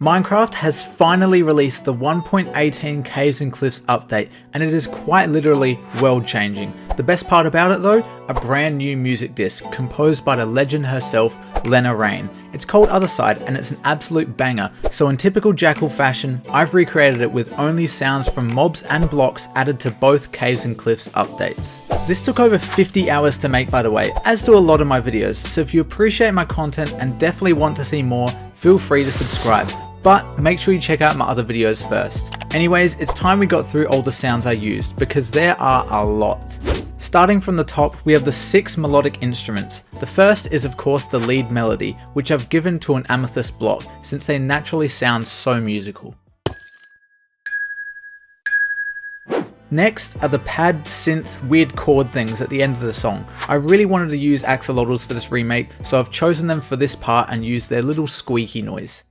Minecraft has finally released the 1.18 Caves and Cliffs update, and it is quite literally world changing. The best part about it though, a brand new music disc composed by the legend herself, Lena Raine. It's called Otherside and it's an absolute banger, so in typical Jackal fashion, I've recreated it with only sounds from mobs and blocks added to both Caves and Cliffs updates. This took over 50 hours to make by the way, as do a lot of my videos, so if you appreciate my content and definitely want to see more, feel free to subscribe. But make sure you check out my other videos first. Anyways, it's time we got through all the sounds I used, because there are a lot. Starting from the top, we have the 6 melodic instruments. The first is of course the lead melody, which I've given to an amethyst block, since they naturally sound so musical. Next are the pad, synth, weird chord things at the end of the song. I really wanted to use axolotls for this remake, so I've chosen them for this part and used their little squeaky noise.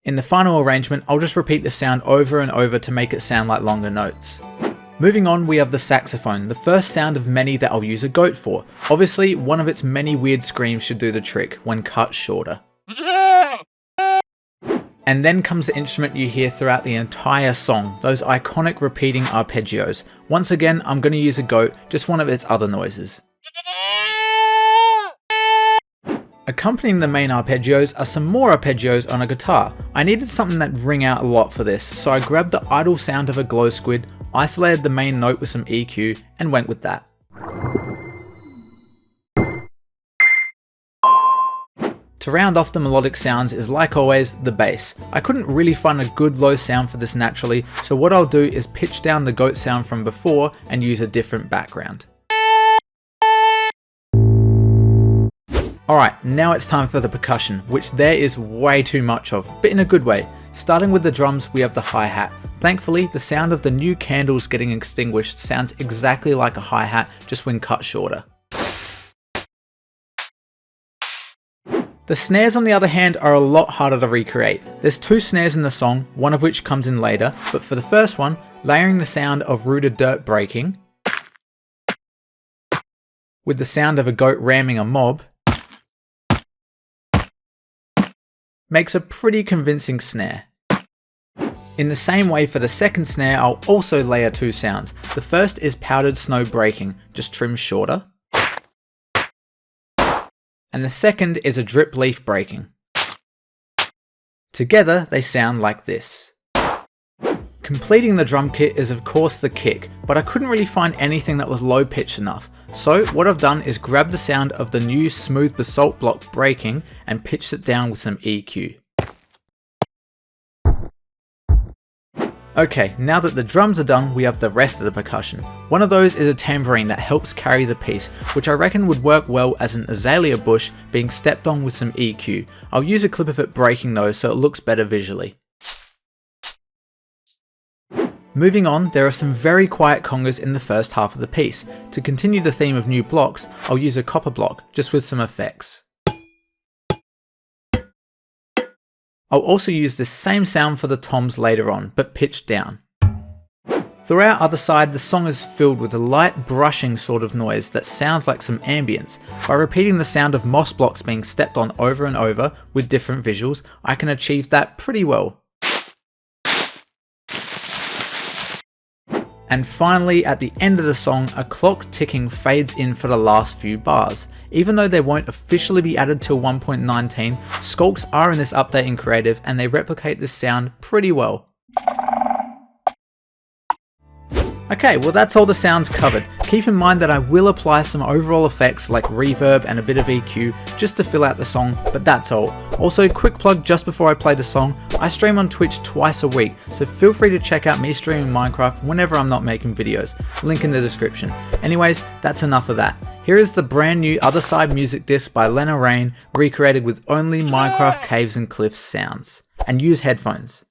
In the final arrangement, I'll just repeat the sound over and over to make it sound like longer notes. Moving on, we have the saxophone, the first sound of many that I'll use a goat for. Obviously, one of its many weird screams should do the trick when cut shorter. And then comes the instrument you hear throughout the entire song, those iconic repeating arpeggios. Once again, I'm going to use a goat, just one of its other noises. Accompanying the main arpeggios are some more arpeggios on a guitar. I needed something that ring out a lot for this, so I grabbed the idle sound of a glow squid, isolated the main note with some EQ, and went with that. To round off the melodic sounds is, like always, the bass. I couldn't really find a good low sound for this naturally, so what I'll do is pitch down the goat sound from before and use a different background. Alright, now it's time for the percussion, which there is way too much of, but in a good way. Starting with the drums, we have the hi-hat. Thankfully, the sound of the new candles getting extinguished sounds exactly like a hi-hat, just when cut shorter. The snares on the other hand are a lot harder to recreate. There's 2 snares in the song, one of which comes in later, but for the first one, layering the sound of rooted dirt breaking, with the sound of a goat ramming a mob, makes a pretty convincing snare. In the same way for the second snare, I'll also layer 2 sounds. The first is powdered snow breaking, just trimmed shorter. And the second is a drip leaf breaking. Together they sound like this. Completing the drum kit is of course the kick, but I couldn't really find anything that was low pitched enough. So what I've done is grab the sound of the new smooth basalt block breaking and pitched it down with some EQ. Okay, now that the drums are done, we have the rest of the percussion. One of those is a tambourine that helps carry the piece, which I reckon would work well as an azalea bush being stepped on with some EQ. I'll use a clip of it breaking though so it looks better visually. Moving on, there are some very quiet congas in the first half of the piece. To continue the theme of new blocks, I'll use a copper block, just with some effects. I'll also use this same sound for the toms later on, but pitched down. Throughout Otherside, the song is filled with a light brushing sort of noise that sounds like some ambience. By repeating the sound of moss blocks being stepped on over and over with different visuals, I can achieve that pretty well. And finally, at the end of the song, a clock ticking fades in for the last few bars. Even though they won't officially be added till 1.19, skulks are in this update in creative and they replicate this sound pretty well. Okay, well that's all the sounds covered. Keep in mind that I will apply some overall effects like reverb and a bit of EQ just to fill out the song, but that's all. Also, quick plug just before I play the song, I stream on Twitch twice a week, so feel free to check out me streaming Minecraft whenever I'm not making videos. Link in the description. Anyways, that's enough of that. Here is the brand new Otherside music disc by Lena Raine, recreated with only Minecraft Caves and Cliffs sounds. And use headphones.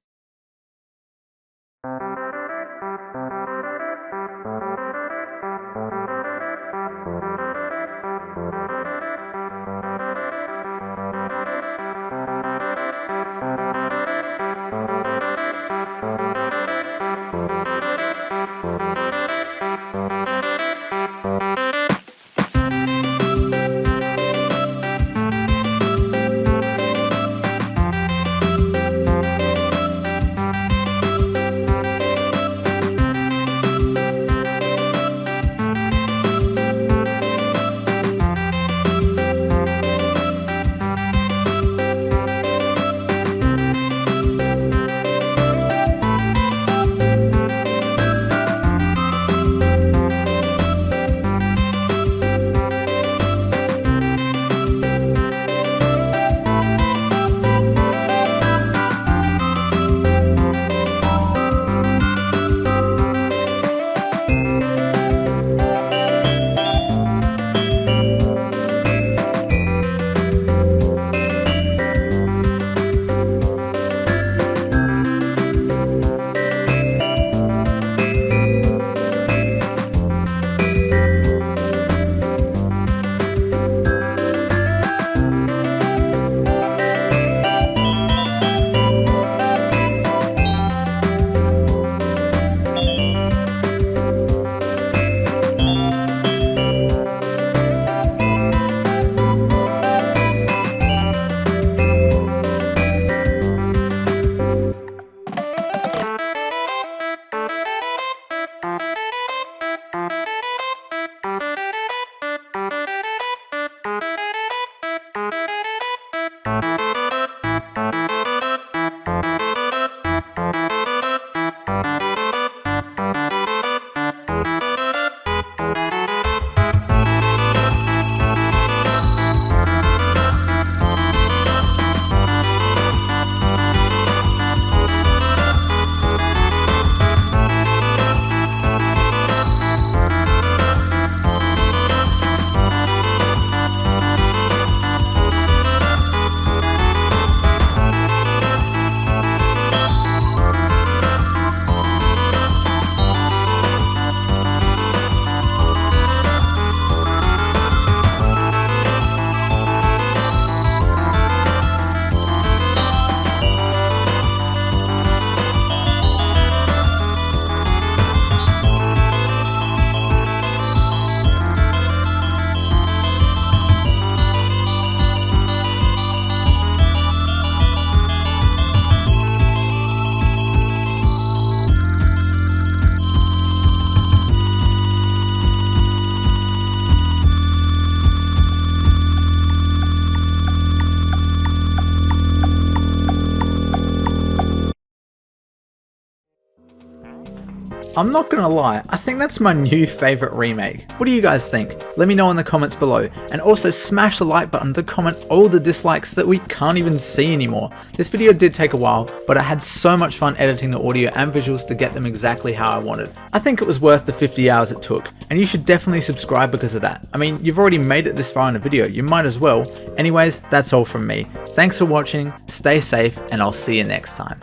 I'm not gonna lie, I think that's my new favourite remake. What do you guys think? Let me know in the comments below, and also smash the like button to comment all the dislikes that we can't even see anymore. This video did take a while, but I had so much fun editing the audio and visuals to get them exactly how I wanted. I think it was worth the 50 hours it took, and you should definitely subscribe because of that. I mean, you've already made it this far in the video, you might as well. Anyways, that's all from me. Thanks for watching, stay safe, and I'll see you next time.